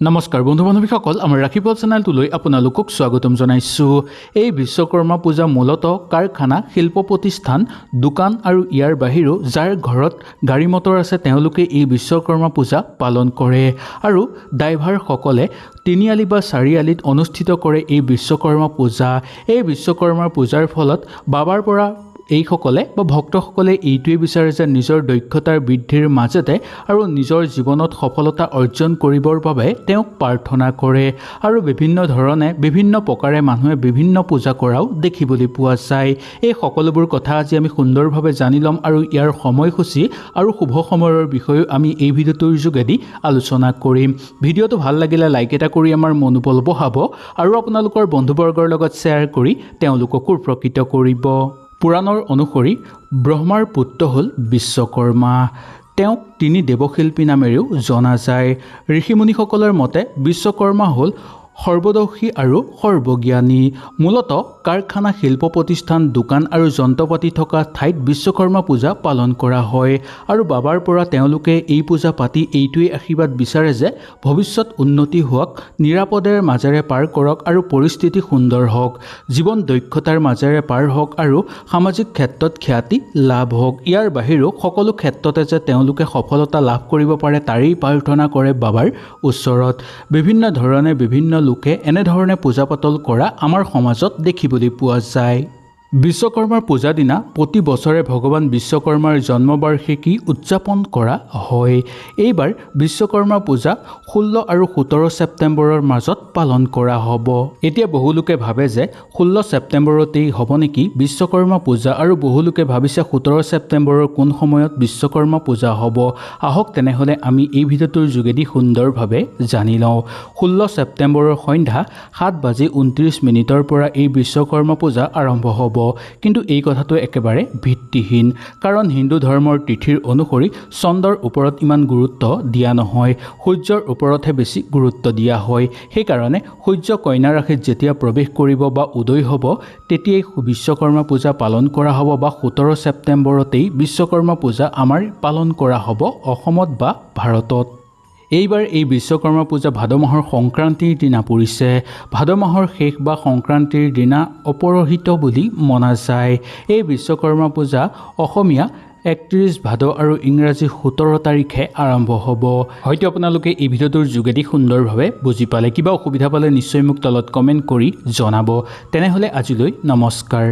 নমস্কাৰ বন্ধু বান্ধৱীসকল, আমাৰ ৰাখিপল চেনেলটোলৈ আপোনালোকক স্বাগতম জনাইছোঁ। এই বিশ্বকৰ্মা পূজা মূলতঃ কাৰখানা, শিল্প প্ৰতিষ্ঠান, দোকান আৰু ইয়াৰ বাহিৰেও যাৰ ঘৰত গাড়ী মটৰ আছে তেওঁলোকে এই বিশ্বকৰ্মা পূজা পালন কৰে। আৰু ড্ৰাইভাৰসকলে তিনিআলি বা চাৰিআলিত অনুষ্ঠিত কৰে এই বিশ্বকৰ্মা পূজা। এই বিশ্বকৰ্মা পূজাৰ ফলত বাবাৰ পৰা এইসকলে বা ভক্তসকলে এইটোৱে বিচাৰে যে নিজৰ দক্ষতাৰ বৃদ্ধিৰ মাজতে আৰু নিজৰ জীৱনত সফলতা অৰ্জন কৰিবৰ বাবে তেওঁক প্ৰাৰ্থনা কৰে। আৰু বিভিন্ন ধৰণে বিভিন্ন প্ৰকাৰে মানুহে বিভিন্ন পূজা কৰাও দেখিবলৈ পোৱা যায়। এই সকলোবোৰ কথা আজি আমি সুন্দৰভাৱে জানি ল'ম আৰু ইয়াৰ সময়সূচী আৰু শুভ সময়ৰ বিষয়েও আমি এই ভিডিঅ'টোৰ যোগেদি আলোচনা কৰিম। ভিডিঅ'টো ভাল লাগিলে লাইক এটা কৰি আমাৰ মনোবল বঢ়াব আৰু আপোনালোকৰ বন্ধুবৰ্গৰ লগত শ্বেয়াৰ কৰি তেওঁলোককো উপকৃত কৰিব। পুৰাণৰ অনুসৰি ব্ৰহ্মাৰ পুত্ৰ হ'ল বিশ্বকৰ্মা। তেওঁক তিনি দেৱশিল্পী নামেৰেও জনা যায়। ঋষিমুনিসকলৰ মতে বিশ্বকৰ্মা হ'ল সৰ্বদৰ্শী আৰু সৰ্বজ্ঞানী। মূলতঃ কাৰখানা, শিল্প প্ৰতিষ্ঠান, দোকান আৰু যন্ত্ৰপাতি থকা ঠাইত বিশ্বকৰ্মা পূজা পালন কৰা হয়। আৰু বাবাৰ পৰা তেওঁলোকে এই পূজা পাতি এইটোৱেই আশীৰ্বাদ বিচাৰে যে ভৱিষ্যত উন্নতি হওক, নিৰাপদে মাজেৰে পাৰ কৰক আৰু পৰিস্থিতি সুন্দৰ হওক, জীৱন দক্ষতাৰ মাজেৰে পাৰ হওক আৰু সামাজিক ক্ষেত্ৰত খ্যাতি লাভ হওক। ইয়াৰ বাহিৰেও সকলো ক্ষেত্ৰতে যে তেওঁলোকে সফলতা লাভ কৰিব পাৰে তাৰেই প্ৰাৰ্থনা কৰে বাবাৰ ওচৰত। বিভিন্ন ধৰণে বিভিন্ন লোকে এনেধৰণে পূজা পাতল কৰা আমাৰ সমাজত দেখিবলৈ পোৱা যায়। বিশ্বকৰ্মাৰ পূজা দিনা প্ৰতি বছৰে ভগৱান বিশ্বকৰ্মাৰ জন্মবাৰ্ষিকী উদযাপন কৰা হয়। এইবাৰ বিশ্বকৰ্মা পূজা 16 আৰু 17 ছেপ্টেম্বৰৰ মাজত পালন কৰা হ'ব। এতিয়া বহুলোকে ভাবে যে 16 ছেপ্টেম্বৰতেই হ'ব নেকি বিশ্বকৰ্মা পূজা, আৰু বহুলোকে ভাবিছে 17 ছেপ্টেম্বৰৰ কোন সময়ত বিশ্বকৰ্মা পূজা হ'ব। আহক তেনেহ'লে আমি এই ভিডিঅ'টোৰ যোগেদি সুন্দৰভাৱে জানি লওঁ। 16 ছেপ্টেম্বৰৰ সন্ধ্যা 7:29 পৰা এই বিশ্বকৰ্মা পূজা আৰম্ভ হ'ব। কিন্তু এই কথাটো একেবাৰে ভিত্তিহীন, কাৰণ হিন্দু ধৰ্মৰ তিথিৰ অনুসৰি চন্দ্ৰৰ ওপৰত ইমান গুৰুত্ব দিয়া নহয়, সূৰ্যৰ ওপৰতহে বেছি গুৰুত্ব দিয়া হয়। সেইকাৰণে সূৰ্য কন্যা ৰাশিত যেতিয়া প্ৰৱেশ কৰিব বা উদয় হ'ব তেতিয়াই বিশ্বকৰ্মা পূজা পালন কৰা হ'ব, বা 17 ছেপ্টেম্বৰতেই বিশ্বকৰ্মা পূজা আমাৰ পালন কৰা হ'ব অসমত বা ভাৰতত। এইবাৰ এই বিশ্বকৰ্মা পূজা ভাদ মাহৰ সংক্ৰান্তিৰ দিনা পৰিছে। ভাদ মাহৰ শেষ বা সংক্ৰান্তিৰ দিনা অপৰাহিত বুলি মনা যায়। এই বিশ্বকৰ্মা পূজা অসমীয়া 31 ভাদ আৰু ইংৰাজী 17 তাৰিখে আৰম্ভ হ'ব। হয়তো আপোনালোকে এই ভিডিঅ'টোৰ যোগেদি সুন্দৰভাৱে বুজি পালে। কিবা অসুবিধা পালে নিশ্চয় মোক তলত কমেণ্ট কৰি জনাব। তেনেহ'লে আজিলৈ নমস্কাৰ।